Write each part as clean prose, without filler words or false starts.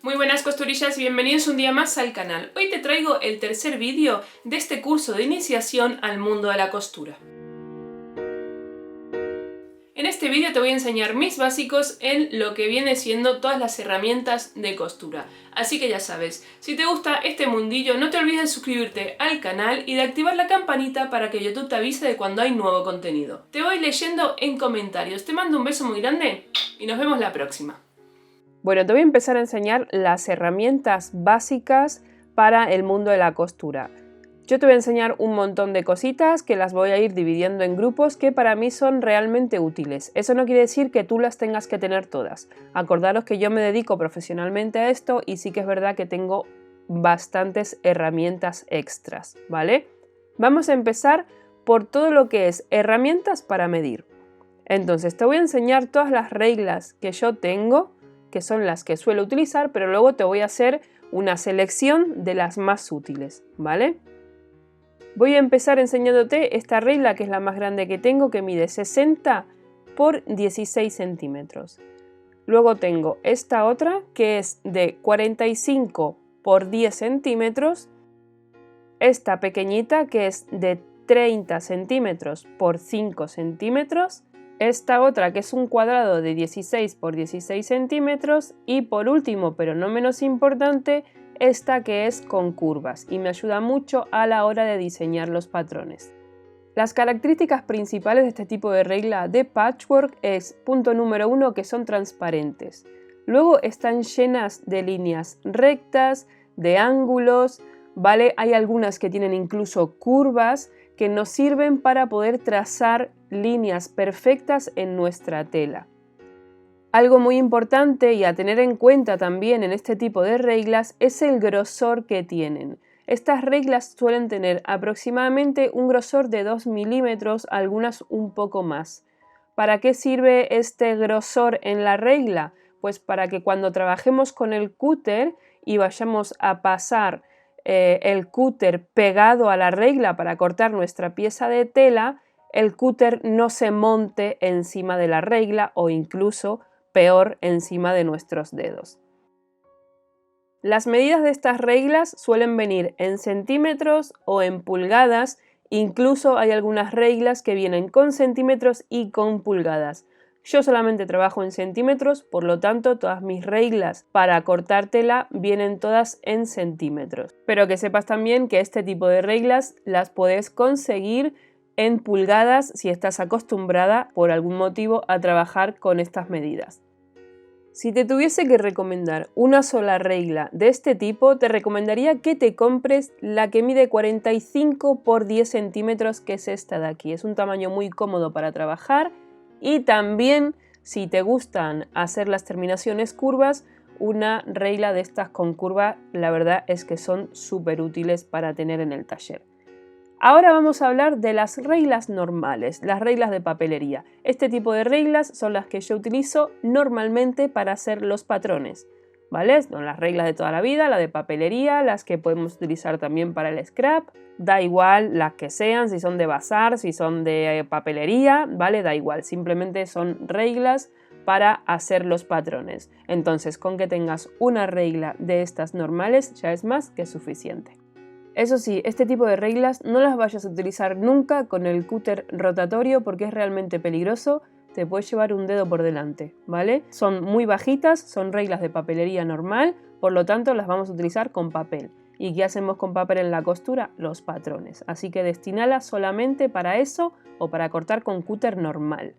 Muy buenas costurillas y bienvenidos un día más al canal. Hoy te traigo el tercer vídeo de este curso de iniciación al mundo de la costura. En este vídeo te voy a enseñar mis básicos en lo que viene siendo todas las herramientas de costura. Así que ya sabes, si te gusta este mundillo no te olvides de suscribirte al canal y de activar la campanita para que YouTube te avise de cuando hay nuevo contenido. Te voy leyendo en comentarios. Te mando un beso muy grande y nos vemos la próxima. Bueno, te voy a empezar a enseñar las herramientas básicas para el mundo de la costura. Yo te voy a enseñar un montón de cositas que las voy a ir dividiendo en grupos que para mí son realmente útiles. Eso no quiere decir que tú las tengas que tener todas. Acordaros que yo me dedico profesionalmente a esto y sí que es verdad que tengo bastantes herramientas extras, ¿vale? Vamos a empezar por todo lo que es herramientas para medir. Entonces te voy a enseñar todas las reglas que yo tengo, que son las que suelo utilizar, pero luego te voy a hacer una selección de las más útiles, ¿vale? Voy a empezar enseñándote esta regla, que es la más grande que tengo, que mide 60 por 16 centímetros. Luego tengo esta otra, que es de 45 por 10 centímetros. Esta pequeñita, que es de 30 centímetros por 5 centímetros. Esta otra, que es un cuadrado de 16 por 16 centímetros. Y por último, pero no menos importante, esta que es con curvas y me ayuda mucho a la hora de diseñar los patrones. Las características principales de este tipo de regla de patchwork es, punto número 1, que son transparentes. Luego están llenas de líneas rectas, de ángulos, ¿vale? Hay algunas que tienen incluso curvas que nos sirven para poder trazar líneas perfectas en nuestra tela. Algo muy importante y a tener en cuenta también en este tipo de reglas es el grosor que tienen. Estas reglas suelen tener aproximadamente un grosor de 2 milímetros, algunas un poco más. ¿Para qué sirve este grosor en la regla? Pues para que cuando trabajemos con el cúter y vayamos a pasar el cúter pegado a la regla para cortar nuestra pieza de tela, el cúter no se monte encima de la regla o incluso peor encima de nuestros dedos. Las medidas de estas reglas suelen venir en centímetros o en pulgadas, incluso hay algunas reglas que vienen con centímetros y con pulgadas. Yo solamente trabajo en centímetros, por lo tanto todas mis reglas para cortar tela vienen todas en centímetros. Pero que sepas también que este tipo de reglas las puedes conseguir en pulgadas si estás acostumbrada por algún motivo a trabajar con estas medidas. Si te tuviese que recomendar una sola regla de este tipo, te recomendaría que te compres la que mide 45 por 10 centímetros, que es esta de aquí. Es un tamaño muy cómodo para trabajar y también, si te gustan hacer las terminaciones curvas, una regla de estas con curva, la verdad es que son súper útiles para tener en el taller. Ahora vamos a hablar de las reglas normales, las reglas de papelería. Este tipo de reglas son las que yo utilizo normalmente para hacer los patrones, ¿vale? Son las reglas de toda la vida, la de papelería, las que podemos utilizar también para el scrap. Da igual las que sean, si son de bazar, si son de papelería, ¿vale? Da igual, simplemente son reglas para hacer los patrones. Entonces, con que tengas una regla de estas normales ya es más que suficiente. Eso sí, este tipo de reglas no las vayas a utilizar nunca con el cúter rotatorio porque es realmente peligroso, te puedes llevar un dedo por delante, ¿vale? Son muy bajitas, son reglas de papelería normal, por lo tanto las vamos a utilizar con papel. ¿Y qué hacemos con papel en la costura? Los patrones, así que destínala solamente para eso o para cortar con cúter normal.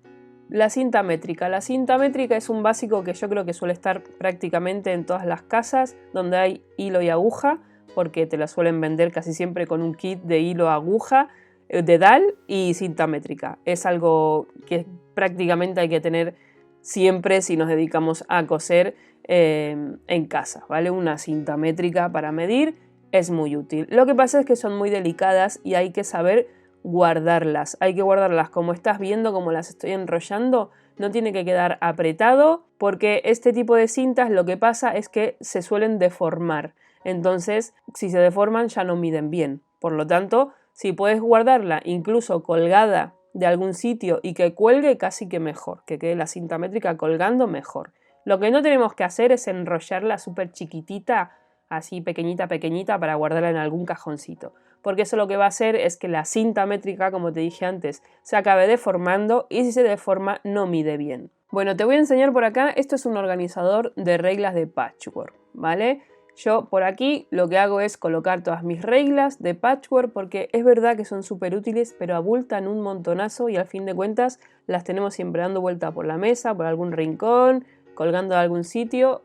La cinta métrica. La cinta métrica es un básico que yo creo que suele estar prácticamente en todas las casas donde hay hilo y aguja, porque te la suelen vender casi siempre con un kit de hilo, aguja, dedal y cinta métrica. Es algo que prácticamente hay que tener siempre si nos dedicamos a coser en casa, ¿vale? Una cinta métrica para medir es muy útil. Lo que pasa es que son muy delicadas y hay que saber guardarlas. Hay que guardarlas como estás viendo, como las estoy enrollando. No tiene que quedar apretado porque este tipo de cintas lo que pasa es que se suelen deformar. Entonces, si se deforman ya no miden bien. Por lo tanto, si puedes guardarla incluso colgada de algún sitio y que cuelgue, casi que mejor. Que quede la cinta métrica colgando, mejor. Lo que no tenemos que hacer es enrollarla súper chiquitita, así pequeñita, pequeñita, para guardarla en algún cajoncito. Porque eso lo que va a hacer es que la cinta métrica, como te dije antes, se acabe deformando y si se deforma no mide bien. Bueno, te voy a enseñar por acá, esto es un organizador de reglas de patchwork, ¿vale? Yo por aquí lo que hago es colocar todas mis reglas de patchwork porque es verdad que son súper útiles, pero abultan un montonazo y al fin de cuentas las tenemos siempre dando vuelta por la mesa, por algún rincón, colgando de algún sitio.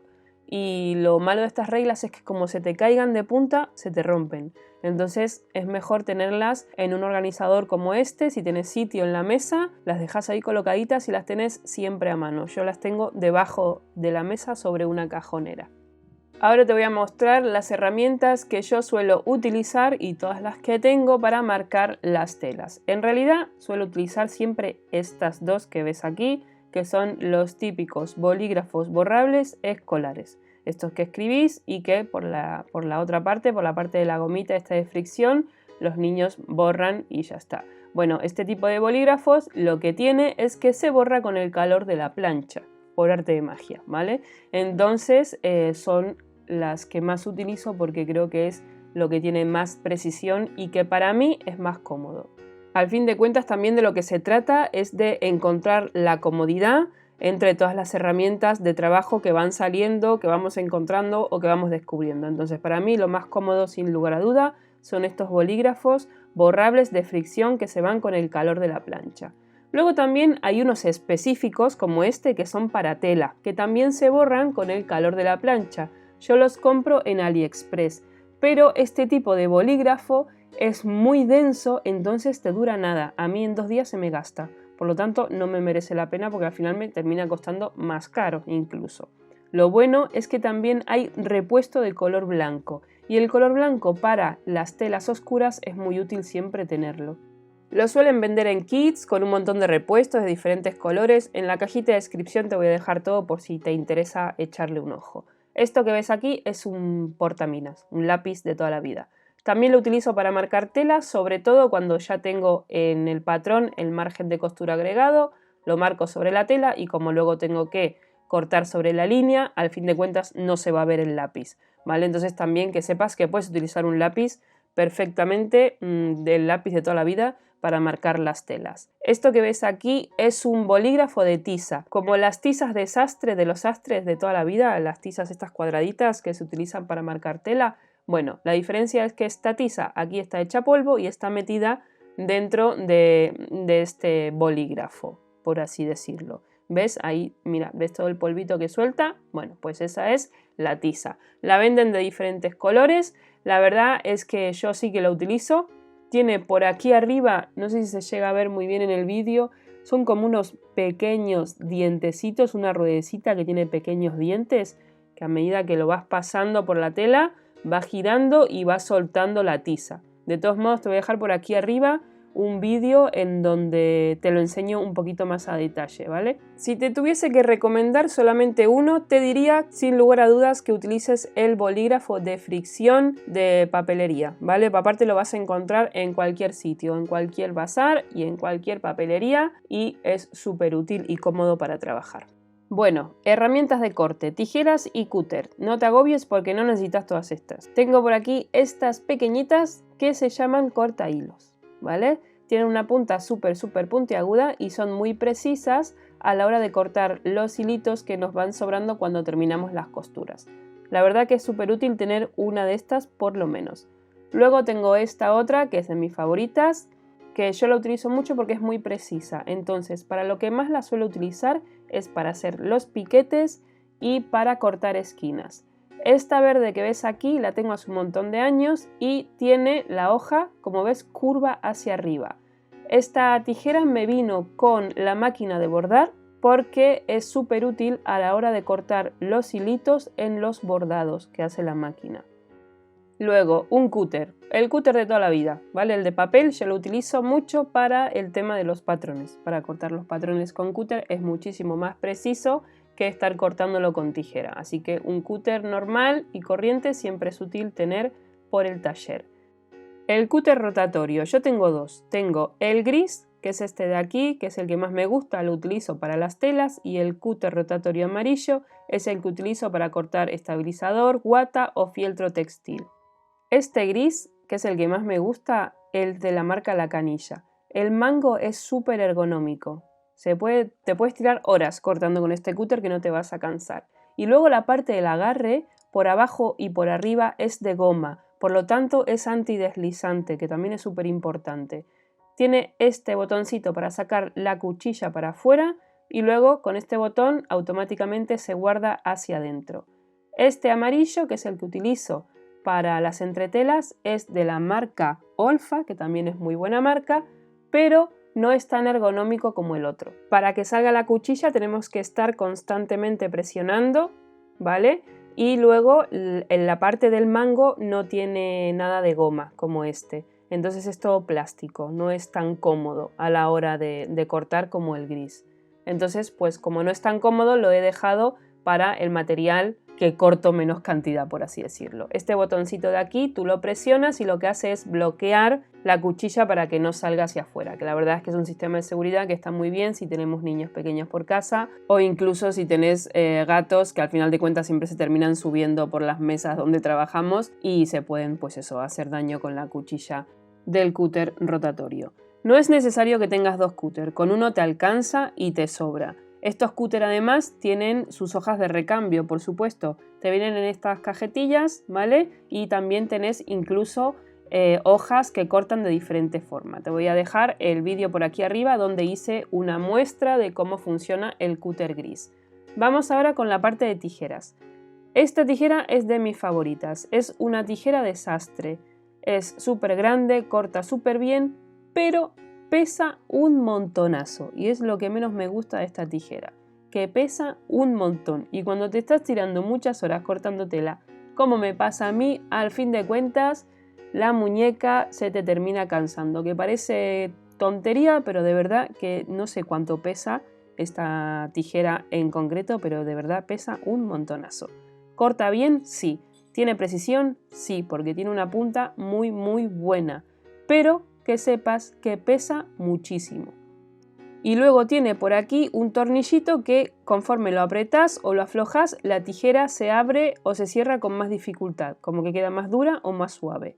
Y lo malo de estas reglas es que como se te caigan de punta, se te rompen. Entonces es mejor tenerlas en un organizador como este. Si tienes sitio en la mesa, las dejas ahí colocaditas y las tenés siempre a mano. Yo las tengo debajo de la mesa sobre una cajonera. Ahora te voy a mostrar las herramientas que yo suelo utilizar y todas las que tengo para marcar las telas. En realidad suelo utilizar siempre estas dos que ves aquí, que son los típicos bolígrafos borrables escolares. Estos que escribís y que por la otra parte, por la parte de la gomita esta de fricción, los niños borran y ya está. Bueno, este tipo de bolígrafos lo que tiene es que se borra con el calor de la plancha, por arte de magia, ¿vale? Entonces son las que más utilizo porque creo que es lo que tiene más precisión y que para mí es más cómodo. Al fin de cuentas también de lo que se trata es de encontrar la comodidad entre todas las herramientas de trabajo que van saliendo, que vamos encontrando o que vamos descubriendo. Entonces para mí lo más cómodo sin lugar a duda son estos bolígrafos borrables de fricción que se van con el calor de la plancha. Luego también hay unos específicos como este que son para tela, que también se borran con el calor de la plancha. Yo los compro en AliExpress, pero este tipo de bolígrafo es muy denso, entonces te dura nada. A mí en 2 días se me gasta. Por lo tanto, no me merece la pena porque al final me termina costando más caro incluso. Lo bueno es que también hay repuesto de color blanco. Y el color blanco para las telas oscuras es muy útil siempre tenerlo. Lo suelen vender en kits con un montón de repuestos de diferentes colores. En la cajita de descripción te voy a dejar todo por si te interesa echarle un ojo. Esto que ves aquí es un portaminas, un lápiz de toda la vida. También lo utilizo para marcar tela, sobre todo cuando ya tengo en el patrón el margen de costura agregado, lo marco sobre la tela y como luego tengo que cortar sobre la línea, al fin de cuentas no se va a ver el lápiz, ¿vale? Entonces también que sepas que puedes utilizar un lápiz perfectamente del lápiz de toda la vida para marcar las telas. Esto que ves aquí es un bolígrafo de tiza, como las tizas de sastre de los sastres de toda la vida, las tizas estas cuadraditas que se utilizan para marcar tela. Bueno, la diferencia es que esta tiza aquí está hecha polvo y está metida dentro de este bolígrafo, por así decirlo. ¿Ves? Ahí, mira, ¿ves todo el polvito que suelta? Bueno, pues esa es la tiza. La venden de diferentes colores. La verdad es que yo sí que la utilizo. Tiene por aquí arriba, no sé si se llega a ver muy bien en el vídeo, son como unos pequeños dientecitos, una ruedecita que tiene pequeños dientes, que a medida que lo vas pasando por la tela, va girando y va soltando la tiza. De todos modos, te voy a dejar por aquí arriba un vídeo en donde te lo enseño un poquito más a detalle, ¿vale? Si te tuviese que recomendar solamente uno, te diría sin lugar a dudas que utilices el bolígrafo de fricción de papelería, ¿vale? Aparte lo vas a encontrar en cualquier sitio, en cualquier bazar y en cualquier papelería y es súper útil y cómodo para trabajar. Bueno, herramientas de corte, tijeras y cúter. No te agobies porque no necesitas todas estas. Tengo por aquí estas pequeñitas que se llaman corta hilos, ¿vale? Tienen una punta súper puntiaguda y son muy precisas a la hora de cortar los hilitos que nos van sobrando cuando terminamos las costuras. La verdad que es súper útil tener una de estas por lo menos. Luego tengo esta otra que es de mis favoritas, que yo la utilizo mucho porque es muy precisa. Entonces, para lo que más la suelo utilizar es para hacer los piquetes y para cortar esquinas. Esta verde que ves aquí la tengo hace un montón de años y tiene la hoja, como ves, curva hacia arriba. Esta tijera me vino con la máquina de bordar porque es súper útil a la hora de cortar los hilitos en los bordados que hace la máquina. Luego, un cúter, el cúter de toda la vida, ¿vale? El de papel yo lo utilizo mucho para el tema de los patrones. Para cortar los patrones con cúter es muchísimo más preciso que estar cortándolo con tijera. Así que un cúter normal y corriente siempre es útil tener por el taller. El cúter rotatorio, yo tengo dos. Tengo el gris, que es este de aquí, que es el que más me gusta, lo utilizo para las telas, y el cúter rotatorio amarillo es el que utilizo para cortar estabilizador, guata o fieltro textil. Este gris, que es el que más me gusta, el de la marca La Canilla. El mango es súper ergonómico. Te puedes tirar horas cortando con este cúter que no te vas a cansar. Y luego la parte del agarre, por abajo y por arriba, es de goma. Por lo tanto, es antideslizante, que también es súper importante. Tiene este botoncito para sacar la cuchilla para afuera y luego con este botón automáticamente se guarda hacia adentro. Este amarillo, que es el que utilizo para las entretelas, es de la marca Olfa, que también es muy buena marca, pero no es tan ergonómico como el otro. Para que salga la cuchilla tenemos que estar constantemente presionando, ¿vale? Y luego en la parte del mango no tiene nada de goma como este. Entonces es todo plástico, no es tan cómodo a la hora de cortar como el gris. Entonces, pues como no es tan cómodo, lo he dejado para el material que corto menos cantidad, por así decirlo. Este botoncito de aquí tú lo presionas y lo que hace es bloquear la cuchilla para que no salga hacia afuera, que la verdad es que es un sistema de seguridad que está muy bien si tenemos niños pequeños por casa o incluso si tenés gatos que al final de cuentas siempre se terminan subiendo por las mesas donde trabajamos y se pueden, pues eso, hacer daño con la cuchilla del cúter rotatorio. No es necesario que tengas dos cúter, con uno te alcanza y te sobra. Estos cúter además tienen sus hojas de recambio, por supuesto. Te vienen en estas cajetillas, ¿vale? Y también tenés incluso hojas que cortan de diferente forma. Te voy a dejar el vídeo por aquí arriba donde hice una muestra de cómo funciona el cúter gris. Vamos ahora con la parte de tijeras. Esta tijera es de mis favoritas. Es una tijera de sastre. Es súper grande, corta súper bien, pero pesa un montonazo y es lo que menos me gusta de esta tijera, que pesa un montón y cuando te estás tirando muchas horas cortando tela, como me pasa a mí, al fin de cuentas la muñeca se te termina cansando, que parece tontería, pero de verdad que no sé cuánto pesa esta tijera en concreto, pero de verdad pesa un montonazo. ¿Corta bien? Sí. ¿Tiene precisión? Sí, porque tiene una punta muy buena, pero que sepas que pesa muchísimo. Y luego tiene por aquí un tornillito que conforme lo apretás o lo aflojas, la tijera se abre o se cierra con más dificultad, como que queda más dura o más suave.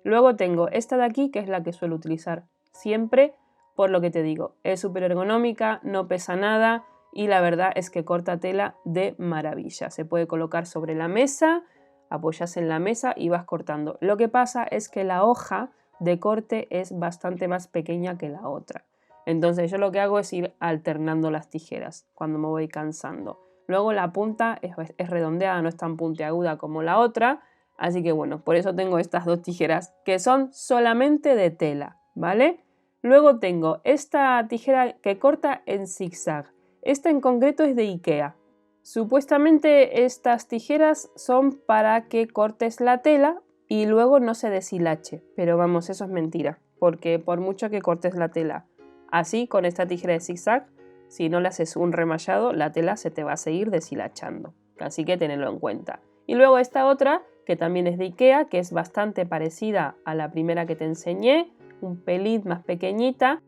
Luego tengo esta de aquí, que es la que suelo utilizar siempre, por lo que te digo, es súper ergonómica, no pesa nada y la verdad es que corta tela de maravilla. Se puede colocar sobre la mesa, apoyas en la mesa y vas cortando. Lo que pasa es que la hoja de corte es bastante más pequeña que la otra. Entonces yo lo que hago es ir alternando las tijeras cuando me voy cansando. Luego la punta es redondeada, no es tan puntiaguda como la otra. Así que bueno, por eso tengo estas dos tijeras que son solamente de tela, ¿vale? Luego tengo esta tijera que corta en zigzag. Esta en concreto es de IKEA. Supuestamente estas tijeras son para que cortes la tela y luego no se deshilache, pero vamos, eso es mentira, porque por mucho que cortes la tela así con esta tijera de zigzag, si no le haces un remallado, la tela se te va a seguir deshilachando, así que tenedlo en cuenta. Y luego esta otra, que también es de IKEA, que es bastante parecida a la primera que te enseñé, un pelín más pequeñita,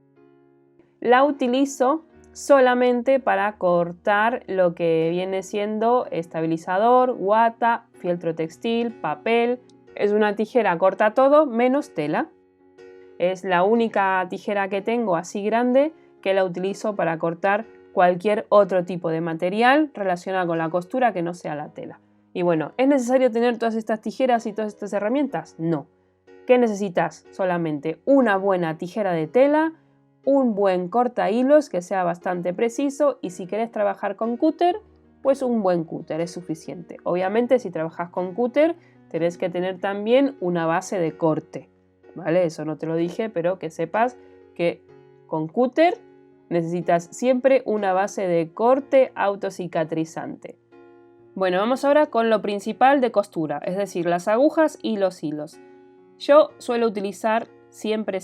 la utilizo solamente para cortar lo que viene siendo estabilizador, guata, fieltro textil, papel. Es una tijera, corta todo menos tela. Es la única tijera que tengo así grande que la utilizo para cortar cualquier otro tipo de material relacionado con la costura que no sea la tela. Y bueno, ¿es necesario tener todas estas tijeras y todas estas herramientas? No. ¿Qué necesitas? Solamente una buena tijera de tela, un buen corta hilos que sea bastante preciso y si querés trabajar con cúter, pues un buen cúter es suficiente. Obviamente si trabajas con cúter tenés que tener también una base de corte, ¿vale? Eso no te lo dije, pero que sepas que con cúter necesitas siempre una base de corte autocicatrizante. Bueno, vamos ahora con lo principal de costura, es decir, las agujas y los hilos. Yo suelo utilizar siempre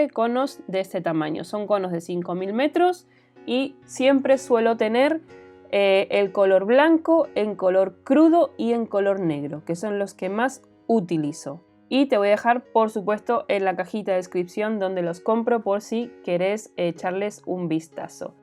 conos de este tamaño. Son conos de 5.000 metros y siempre suelo tener el color blanco, en color crudo y en color negro, que son los que más utilizo. Y te voy a dejar, por supuesto, en la cajita de descripción donde los compro por si querés echarles un vistazo.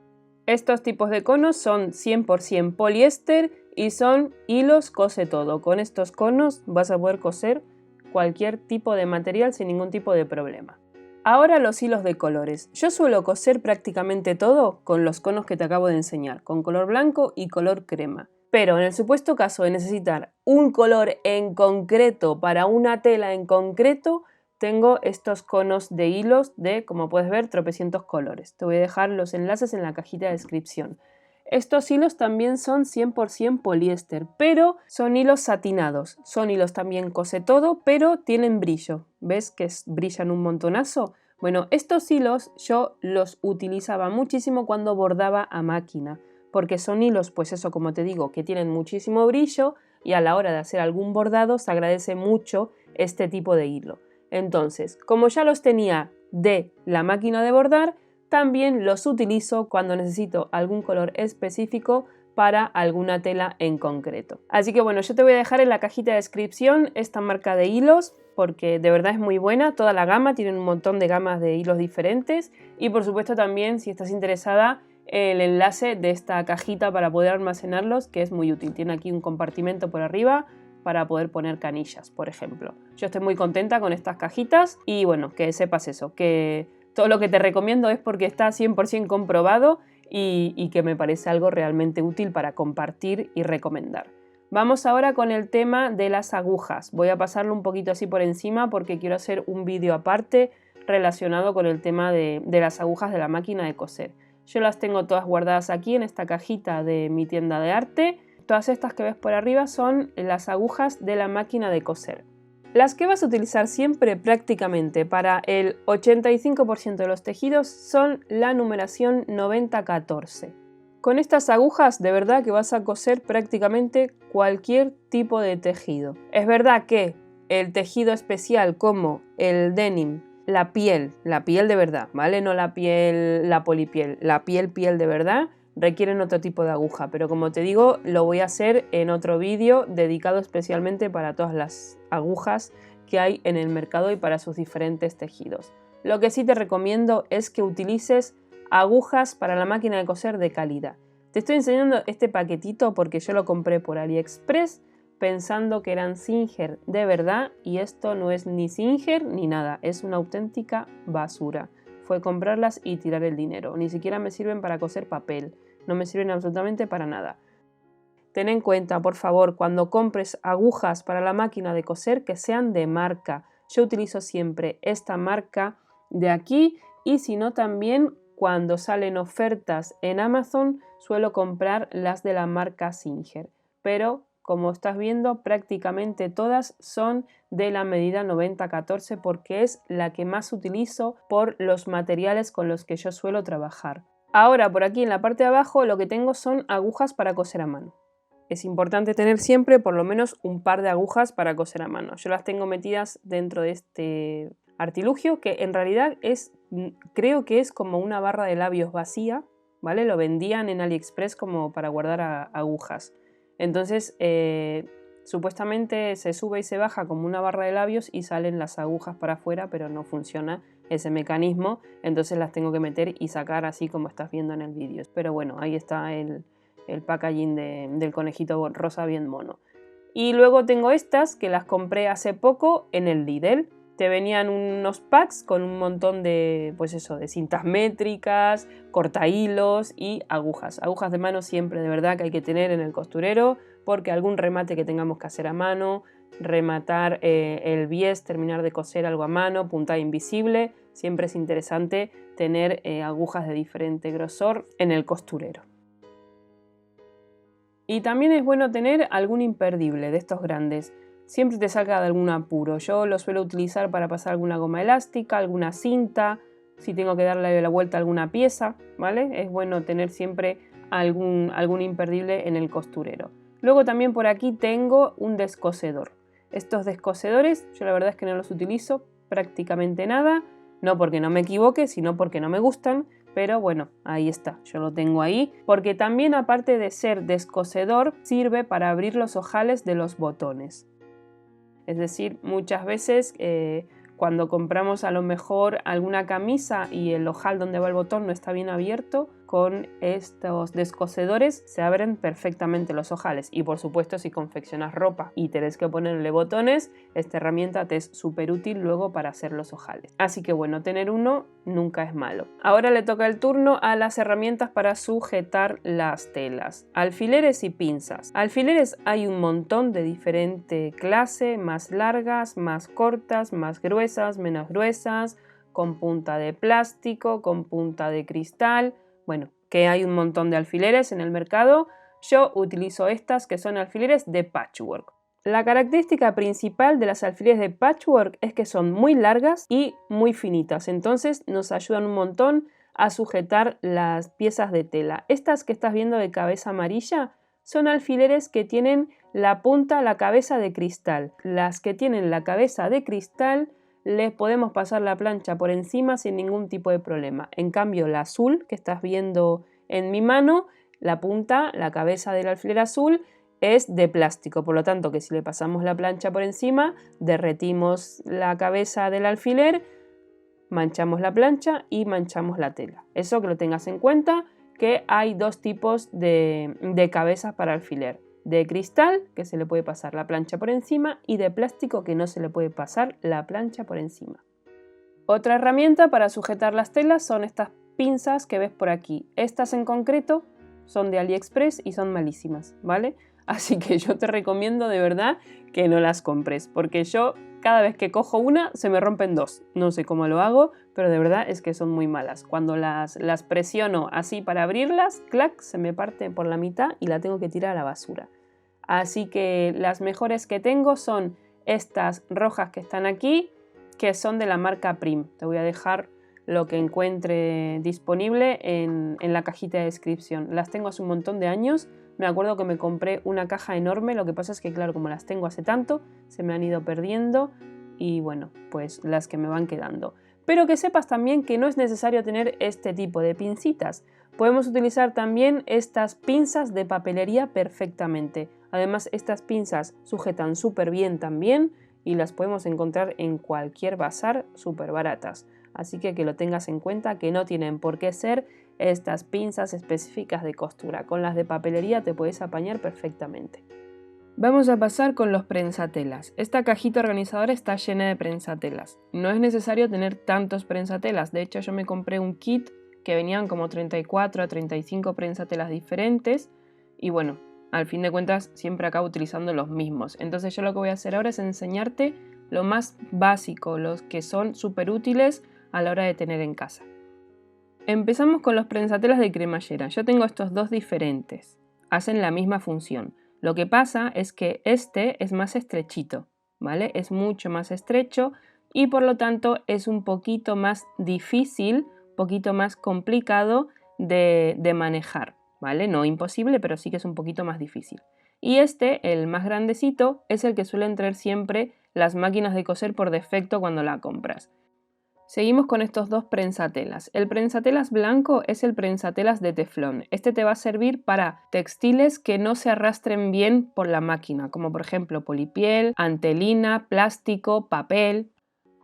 Estos tipos de conos son 100% poliéster y son hilos cose todo. Con estos conos vas a poder coser cualquier tipo de material sin ningún tipo de problema. Ahora los hilos de colores. Yo suelo coser prácticamente todo con los conos que te acabo de enseñar, con color blanco y color crema. Pero en el supuesto caso de necesitar un color en concreto para una tela en concreto, tengo estos conos de hilos de, como puedes ver, tropecientos colores. Te voy a dejar los enlaces en la cajita de descripción. Estos hilos también son 100% poliéster, pero son hilos satinados. Son hilos también cose todo, pero tienen brillo. ¿Ves que brillan un montonazo? Bueno, estos hilos yo los utilizaba muchísimo cuando bordaba a máquina, porque son hilos, pues eso, como te digo, que tienen muchísimo brillo y a la hora de hacer algún bordado se agradece mucho este tipo de hilo. Entonces, como ya los tenía de la máquina de bordar, también los utilizo cuando necesito algún color específico para alguna tela en concreto. Así que bueno, yo te voy a dejar en la cajita de descripción esta marca de hilos porque de verdad es muy buena, toda la gama, tienen un montón de gamas de hilos diferentes y por supuesto también si estás interesada el enlace de esta cajita para poder almacenarlos, que es muy útil. Tiene aquí un compartimento por arriba para poder poner canillas, por ejemplo. Yo estoy muy contenta con estas cajitas y bueno, que sepas eso, que todo lo que te recomiendo es porque está 100% comprobado y que me parece algo realmente útil para compartir y recomendar. Vamos ahora con el tema de las agujas. Voy a pasarlo un poquito así por encima porque quiero hacer un vídeo aparte relacionado con el tema de las agujas de la máquina de coser. Yo las tengo todas guardadas aquí en esta cajita de mi tienda de arte. Todas estas que ves por arriba son las agujas de la máquina de coser. Las que vas a utilizar siempre prácticamente para el 85% de los tejidos son la numeración 9014. Con estas agujas de verdad que vas a coser prácticamente cualquier tipo de tejido. Es verdad que el tejido especial como el denim, la piel de verdad, ¿vale? No la piel, la polipiel, la piel de verdad, requieren otro tipo de aguja, pero como te digo, lo voy a hacer en otro vídeo dedicado especialmente para todas las agujas que hay en el mercado y para sus diferentes tejidos. Lo que sí te recomiendo es que utilices agujas para la máquina de coser de calidad. Te estoy enseñando este paquetito porque yo lo compré por AliExpress pensando que eran Singer de verdad y esto no es ni Singer ni nada, es una auténtica basura. Fue comprarlas y tirar el dinero, ni siquiera me sirven para coser papel. No me sirven absolutamente para nada. Ten en cuenta, por favor, cuando compres agujas para la máquina de coser que sean de marca. Yo utilizo siempre esta marca de aquí y si no también cuando salen ofertas en Amazon suelo comprar las de la marca Singer. Pero como estás viendo prácticamente todas son de la medida 90-14 porque es la que más utilizo por los materiales con los que yo suelo trabajar. Ahora por aquí en la parte de abajo lo que tengo son agujas para coser a mano. Es importante tener siempre por lo menos un par de agujas para coser a mano. Yo las tengo metidas dentro de este artilugio que en realidad creo que es como una barra de labios vacía, ¿vale? Lo vendían en AliExpress como para guardar agujas. Entonces supuestamente se sube y se baja como una barra de labios y salen las agujas para afuera, pero no funciona ese mecanismo, entonces las tengo que meter y sacar así como estás viendo en el vídeo. Pero bueno, ahí está el packaging del conejito rosa bien mono. Y luego tengo estas que las compré hace poco en el Lidl. Te venían unos packs con un montón de, pues eso, de cintas métricas, cortahilos y agujas. Agujas de mano siempre de verdad que hay que tener en el costurero porque algún remate que tengamos que hacer a mano, rematar el bies, terminar de coser algo a mano, puntada invisible, siempre es interesante tener agujas de diferente grosor en el costurero. Y también es bueno tener algún imperdible de estos grandes. Siempre te saca de algún apuro. Yo lo suelo utilizar para pasar alguna goma elástica, alguna cinta, si tengo que darle la vuelta a alguna pieza, ¿vale? Es bueno tener siempre algún imperdible en el costurero. Luego también por aquí tengo un descosedor. Estos descosedores yo la verdad es que no los utilizo prácticamente nada, no porque no me equivoque, sino porque no me gustan. Pero bueno, ahí está, yo lo tengo ahí, porque también aparte de ser descosedor, sirve para abrir los ojales de los botones. Es decir, muchas veces cuando compramos a lo mejor alguna camisa y el ojal donde va el botón no está bien abierto, con estos descosedores se abren perfectamente los ojales. Y por supuesto, si confeccionas ropa y tenés que ponerle botones, esta herramienta te es súper útil luego para hacer los ojales. Así que bueno, tener uno nunca es malo. Ahora le toca el turno a las herramientas para sujetar las telas. Alfileres y pinzas. Alfileres hay un montón de diferente clase, más largas, más cortas, más gruesas, menos gruesas, con punta de plástico, con punta de cristal. Bueno, que hay un montón de alfileres en el mercado. Yo utilizo estas que son alfileres de patchwork. La característica principal de las alfileres de patchwork es que son muy largas y muy finitas, entonces nos ayudan un montón a sujetar las piezas de tela. Estas que estás viendo de cabeza amarilla son alfileres que tienen la punta, la cabeza de cristal. Las que tienen la cabeza de cristal les podemos pasar la plancha por encima sin ningún tipo de problema. En cambio, la azul que estás viendo en mi mano, la punta, la cabeza del alfiler azul es de plástico, por lo tanto que si le pasamos la plancha por encima, derretimos la cabeza del alfiler, manchamos la plancha y manchamos la tela. Eso que lo tengas en cuenta, que hay dos tipos de cabezas para alfiler. De cristal, que se le puede pasar la plancha por encima, y de plástico, que no se le puede pasar la plancha por encima. Otra herramienta para sujetar las telas son estas pinzas que ves por aquí. Estas en concreto son de AliExpress y son malísimas, ¿vale? Así que yo te recomiendo de verdad que no las compres, porque yo cada vez que cojo una se me rompen dos. No sé cómo lo hago, pero de verdad es que son muy malas. Cuando las presiono así para abrirlas, clac, se me parte por la mitad y la tengo que tirar a la basura. Así que las mejores que tengo son estas rojas que están aquí, que son de la marca Prim. Te voy a dejar lo que encuentre disponible en la cajita de descripción. Las tengo hace un montón de años. Me acuerdo que me compré una caja enorme. Lo que pasa es que, claro, como las tengo hace tanto, se me han ido perdiendo y bueno, pues las que me van quedando. Pero que sepas también que no es necesario tener este tipo de pincitas. Podemos utilizar también estas pinzas de papelería perfectamente. Además, estas pinzas sujetan súper bien también y las podemos encontrar en cualquier bazar súper baratas. Así que lo tengas en cuenta, que no tienen por qué ser estas pinzas específicas de costura. Con las de papelería te puedes apañar perfectamente. Vamos a pasar con los prensatelas. Esta cajita organizadora está llena de prensatelas. No es necesario tener tantos prensatelas. De hecho, yo me compré un kit que venían como 34 a 35 prensatelas diferentes. Y bueno, al fin de cuentas siempre acabo utilizando los mismos. Entonces yo lo que voy a hacer ahora es enseñarte lo más básico, los que son súper útiles a la hora de tener en casa. Empezamos con los prensatelas de cremallera. Yo tengo estos dos diferentes. Hacen la misma función. Lo que pasa es que este es más estrechito, ¿vale? Es mucho más estrecho y por lo tanto es un poquito más difícil, un poquito más complicado de manejar, ¿vale? No imposible, pero sí que es un poquito más difícil. Y este, el más grandecito, es el que suelen traer siempre las máquinas de coser por defecto cuando la compras. Seguimos con estos dos prensatelas. El prensatelas blanco es el prensatelas de teflón. Este te va a servir para textiles que no se arrastren bien por la máquina, como por ejemplo polipiel, antelina, plástico, papel.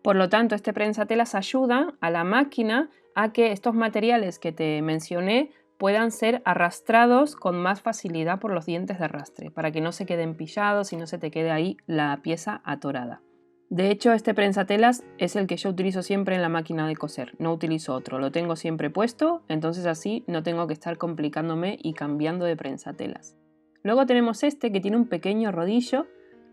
Por lo tanto, este prensatelas ayuda a la máquina a que estos materiales que te mencioné puedan ser arrastrados con más facilidad por los dientes de arrastre, para que no se queden pillados y no se te quede ahí la pieza atorada. De hecho, este prensatelas es el que yo utilizo siempre en la máquina de coser, no utilizo otro, lo tengo siempre puesto, entonces así no tengo que estar complicándome y cambiando de prensatelas. Luego tenemos este que tiene un pequeño rodillo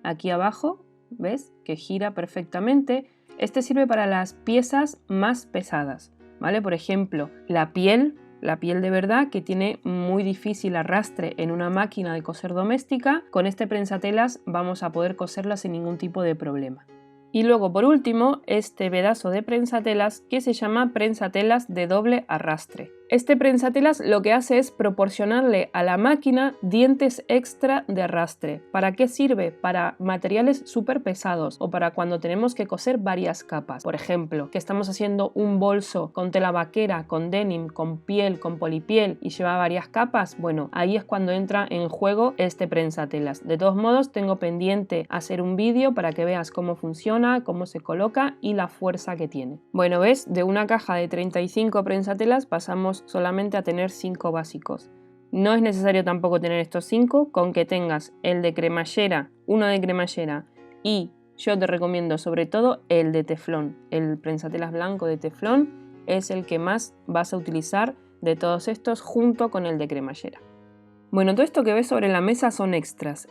aquí abajo, ¿ves? Que gira perfectamente. Este sirve para las piezas más pesadas, ¿vale? Por ejemplo, la piel de verdad que tiene muy difícil arrastre en una máquina de coser doméstica, con este prensatelas vamos a poder coserla sin ningún tipo de problema. Y luego, por último, este pedazo de prensatelas que se llama prensatelas de doble arrastre. Este prensatelas lo que hace es proporcionarle a la máquina dientes extra de arrastre. ¿Para qué sirve? Para materiales súper pesados o para cuando tenemos que coser varias capas. Por ejemplo, que estamos haciendo un bolso con tela vaquera, con denim, con piel, con polipiel y lleva varias capas. Bueno, ahí es cuando entra en juego este prensatelas. De todos modos, tengo pendiente hacer un vídeo para que veas cómo funciona, cómo se coloca y la fuerza que tiene. Bueno, ¿ves? De una caja de 35 prensatelas pasamos solamente a tener 5 básicos. No es necesario tampoco tener estos 5, con que tengas el de cremallera, uno de cremallera y yo te recomiendo sobre todo el de teflón. El prensatelas blanco de teflón es el que más vas a utilizar de todos estos junto con el de cremallera. Bueno, todo esto que ves sobre la mesa son extras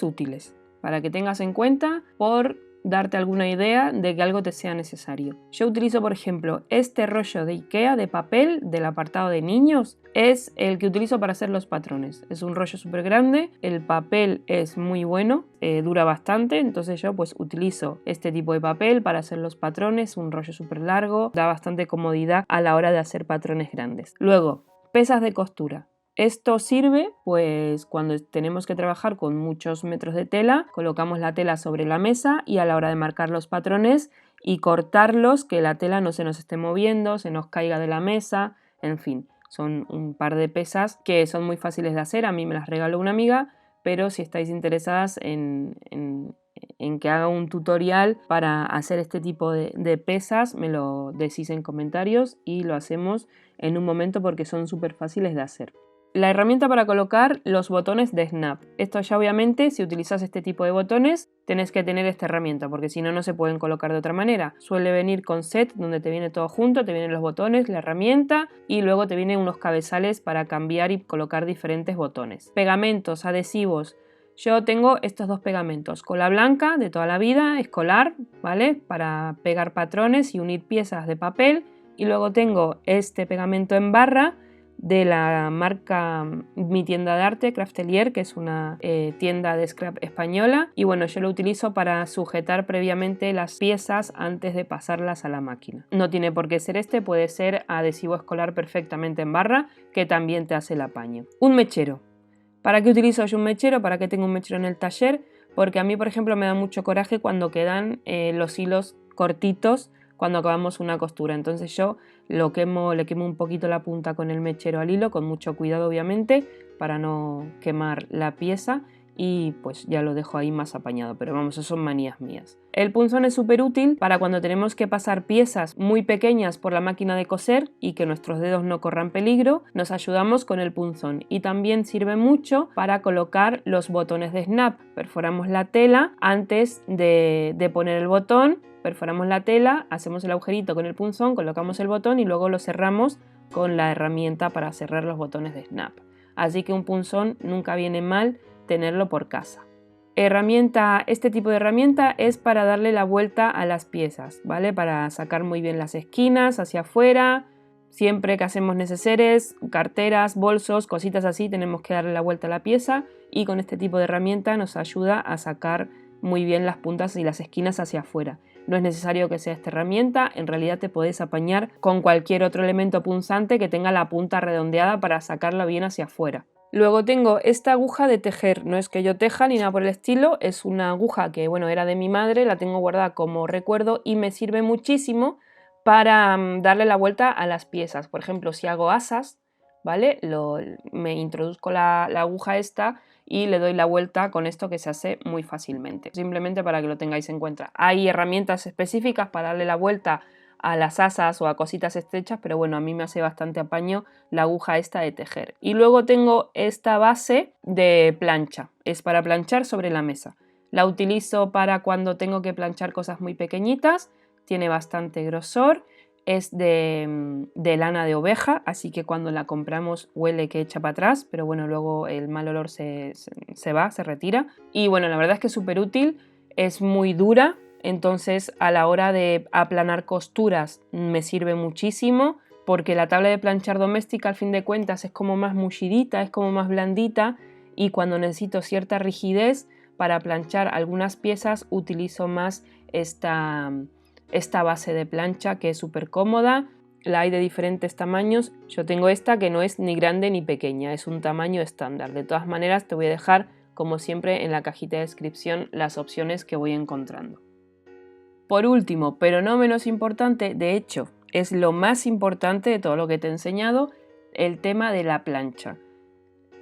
útiles para que tengas en cuenta por darte alguna idea de que algo te sea necesario. Yo utilizo, por ejemplo, este rollo de IKEA de papel del apartado de niños. Es el que utilizo para hacer los patrones. Es un rollo súper grande, el papel es muy bueno, dura bastante, entonces yo pues utilizo este tipo de papel para hacer los patrones, un rollo súper largo, da bastante comodidad a la hora de hacer patrones grandes. Luego, pesas de costura. Esto sirve pues cuando tenemos que trabajar con muchos metros de tela, colocamos la tela sobre la mesa y a la hora de marcar los patrones y cortarlos, que la tela no se nos esté moviendo, se nos caiga de la mesa, en fin, son un par de pesas que son muy fáciles de hacer, a mí me las regaló una amiga, pero si estáis interesadas en que haga un tutorial para hacer este tipo de pesas, me lo decís en comentarios y lo hacemos en un momento porque son súper fáciles de hacer. La herramienta para colocar los botones de snap. Esto ya obviamente si utilizas este tipo de botones tenés que tener esta herramienta porque si no, no se pueden colocar de otra manera. Suele venir con set donde te viene todo junto, te vienen los botones, la herramienta y luego te vienen unos cabezales para cambiar y colocar diferentes botones. Pegamentos, adhesivos. Yo tengo estos dos pegamentos, cola blanca de toda la vida, escolar, ¿vale? Para pegar patrones y unir piezas de papel. Y luego tengo este pegamento en barra de la marca Mi Tienda de Arte, Craftelier, que es una tienda de scrap española. Y bueno, yo lo utilizo para sujetar previamente las piezas antes de pasarlas a la máquina. No tiene por qué ser este, puede ser adhesivo escolar perfectamente en barra, que también te hace el apaño. Un mechero. ¿Para qué utilizo yo un mechero? ¿Para qué tengo un mechero en el taller? Porque a mí, por ejemplo, me da mucho coraje cuando quedan los hilos cortitos cuando acabamos una costura. Entonces yo le quemo un poquito la punta con el mechero al hilo, con mucho cuidado obviamente, para no quemar la pieza y pues ya lo dejo ahí más apañado, pero vamos, eso son manías mías. El punzón es súper útil para cuando tenemos que pasar piezas muy pequeñas por la máquina de coser y que nuestros dedos no corran peligro, nos ayudamos con el punzón y también sirve mucho para colocar los botones de snap. Perforamos la tela antes de poner el botón, perforamos la tela, hacemos el agujerito con el punzón, colocamos el botón y luego lo cerramos con la herramienta para cerrar los botones de snap. Así que un punzón nunca viene mal tenerlo por casa. Este tipo de herramienta es para darle la vuelta a las piezas, ¿vale? Para sacar muy bien las esquinas hacia afuera. Siempre que hacemos neceseres, carteras, bolsos, cositas así, tenemos que darle la vuelta a la pieza y con este tipo de herramienta nos ayuda a sacar muy bien las puntas y las esquinas hacia afuera. No es necesario que sea esta herramienta, en realidad te podés apañar con cualquier otro elemento punzante que tenga la punta redondeada para sacarla bien hacia afuera. Luego tengo esta aguja de tejer, no es que yo teja ni nada por el estilo, es una aguja que bueno, era de mi madre, la tengo guardada como recuerdo y me sirve muchísimo para darle la vuelta a las piezas. Por ejemplo, si hago asas, ¿vale? Me introduzco la aguja esta y le doy la vuelta con esto que se hace muy fácilmente. Simplemente para que lo tengáis en cuenta. Hay herramientas específicas para darle la vuelta a las asas o a cositas estrechas, pero bueno, a mí me hace bastante apaño la aguja esta de tejer. Y luego tengo esta base de plancha, es para planchar sobre la mesa. La utilizo para cuando tengo que planchar cosas muy pequeñitas, tiene bastante grosor, es de lana de oveja, así que cuando la compramos huele que echa para atrás, pero bueno, luego el mal olor se retira. Y bueno, la verdad es que es súper útil, es muy dura. Entonces a la hora de aplanar costuras me sirve muchísimo porque la tabla de planchar doméstica al fin de cuentas es como más mullidita, es como más blandita y cuando necesito cierta rigidez para planchar algunas piezas utilizo más esta base de plancha que es súper cómoda la hay de diferentes tamaños. Yo tengo esta que no es ni grande ni pequeña, es un tamaño estándar. De todas maneras te voy a dejar, como siempre, en la cajita de descripción las opciones que voy encontrando. Por último, pero no menos importante, de hecho, es lo más importante de todo lo que te he enseñado, el tema de la plancha.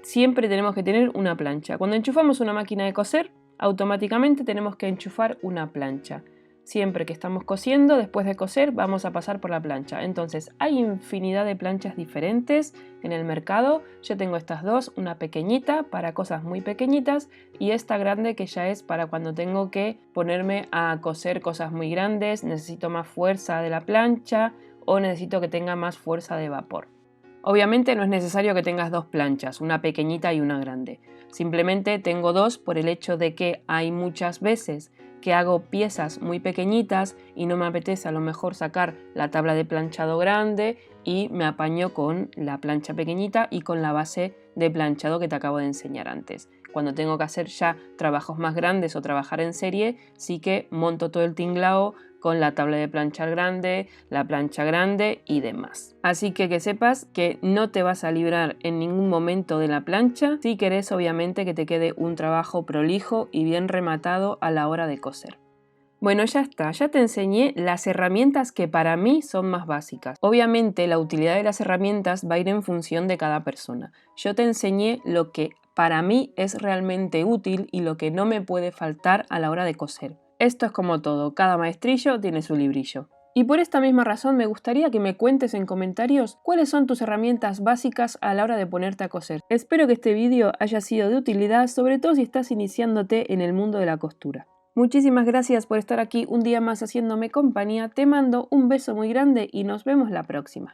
Siempre tenemos que tener una plancha. Cuando enchufamos una máquina de coser, automáticamente tenemos que enchufar una plancha. Siempre que estamos cosiendo, después de coser, vamos a pasar por la plancha. Entonces, hay infinidad de planchas diferentes en el mercado. Yo tengo estas dos, una pequeñita para cosas muy pequeñitas y esta grande que ya es para cuando tengo que ponerme a coser cosas muy grandes, necesito más fuerza de la plancha o necesito que tenga más fuerza de vapor. Obviamente no es necesario que tengas dos planchas, una pequeñita y una grande. Simplemente tengo dos por el hecho de que hay muchas veces que hago piezas muy pequeñitas y no me apetece a lo mejor sacar la tabla de planchado grande y me apaño con la plancha pequeñita y con la base de planchado que te acabo de enseñar antes. Cuando tengo que hacer ya trabajos más grandes o trabajar en serie, sí que monto todo el tinglao con la tabla de planchar grande, la plancha grande y demás. Así que sepas que no te vas a librar en ningún momento de la plancha si querés obviamente que te quede un trabajo prolijo y bien rematado a la hora de coser. Bueno, ya está, ya te enseñé las herramientas que para mí son más básicas. Obviamente la utilidad de las herramientas va a ir en función de cada persona. Yo te enseñé lo que para mí es realmente útil y lo que no me puede faltar a la hora de coser. Esto es como todo, cada maestrillo tiene su librillo. Y por esta misma razón me gustaría que me cuentes en comentarios cuáles son tus herramientas básicas a la hora de ponerte a coser. Espero que este vídeo haya sido de utilidad, sobre todo si estás iniciándote en el mundo de la costura. Muchísimas gracias por estar aquí un día más haciéndome compañía, te mando un beso muy grande y nos vemos la próxima.